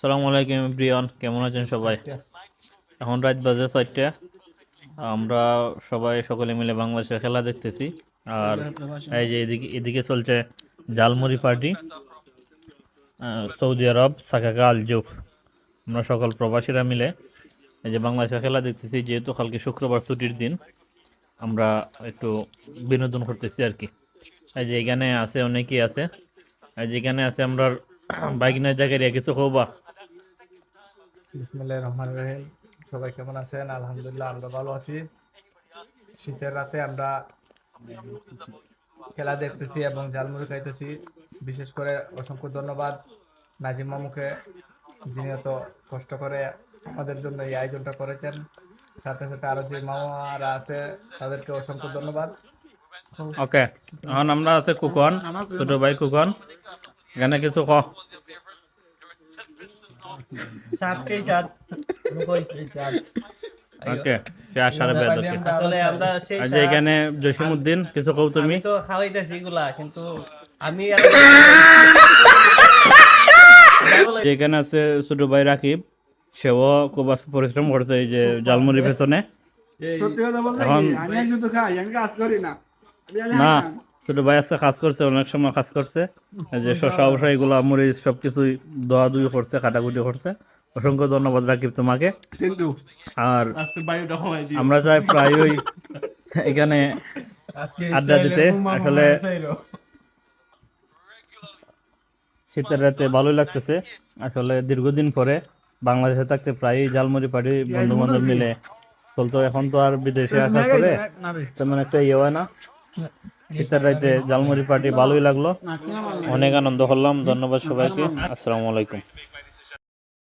আসসালামু আলাইকুম প্রিয়ন, কেমন আছেন সবাই? এখন রাত বাজে 4টা। আমরা সবাই সকলে মিলে বাংলাদেশের খেলা দেখতেছি। আর এই যে এদিকে এদিকে চলছে জালমুড়ি পার্টি, সৌদি আরব, সাকাকা আলজুফ। আমরা সকল প্রবাসীরা মিলে এই যে বাংলাদেশের খেলা দেখতেছি। যেহেতু কালকে শুক্রবার ছুটির দিন, আমরা একটু বিনোদন করতেছি আর কি। এই যে এখানে আছে, অনেকেই আছে। এই যে এখানে আছে আমরা বাইকিনের জায়গায় কিছু খোবা। বিসমিল্লাহির রহমানির রহিম। সবাই কেমন আছেন? আলহামদুলিল্লাহ, আমরা ভালো আছি। শীতের রাতে আমরা খেলা দেখতেছি এবং ঝালমুড়ি খাইতেছি। বিশেষ করে অসংখ্য ধন্যবাদ নাজিম মামুকে, যিনি এত কষ্ট করে আমাদের জন্য এই আয়োজনটা করেছেন। সাথে সাথে আরো যে মামারা আছে তাদেরকে অসংখ্য ধন্যবাদ। ওকে, এখন আমরা আছে কুকন, ছোট ভাই কুকন। এখানে কিছু ক। ওকে, আসলে আমরা সেই আজ এখানে জসিমউদ্দিন, কিছু কও তুমি? আমি তো খাওয়াইতেছি এগুলা, কিন্তু আমি এখানে আছে ছোট ভাই রাকিব, সেও খুব পরিশ্রম করছে এই যে জালমুড়ির পেছনে। সত্যি কথা বলতে এখন কি, আমি শুধু খাই, আমি কাজ করি না। আমি আগে না, খাইতাম। ছোট ভাই আছে কাজ করছে, অনেক সময় কাজ করছে। এই যে শসা উসা এগুলো মরিচ সবকিছুই দোয়া করছে, কাটাকুটি করছে। অসংখ্য ধন্যবাদ রাকিব তোমাকে। কিন্তু আর আমরা চাই প্রায়ই এখানে আড্ডা দিতে। আসলে শীতের রাতে ভালোই লাগতেছে। আসলে দীর্ঘদিন পরে বাংলাদেশে থাকতে প্রায়ই জালমুড়ি পার্টি বন্ধু বান্ধব মিলে চলতো। এখন তো আর বিদেশে আসার পরে তেমন একটা ইয়ে হয় না। শীতের রাতে জালমুড়ি পার্টি ভালোই লাগলো, অনেক আনন্দ করলাম। ধন্যবাদ সবাইকে। আসসালামু আলাইকুম।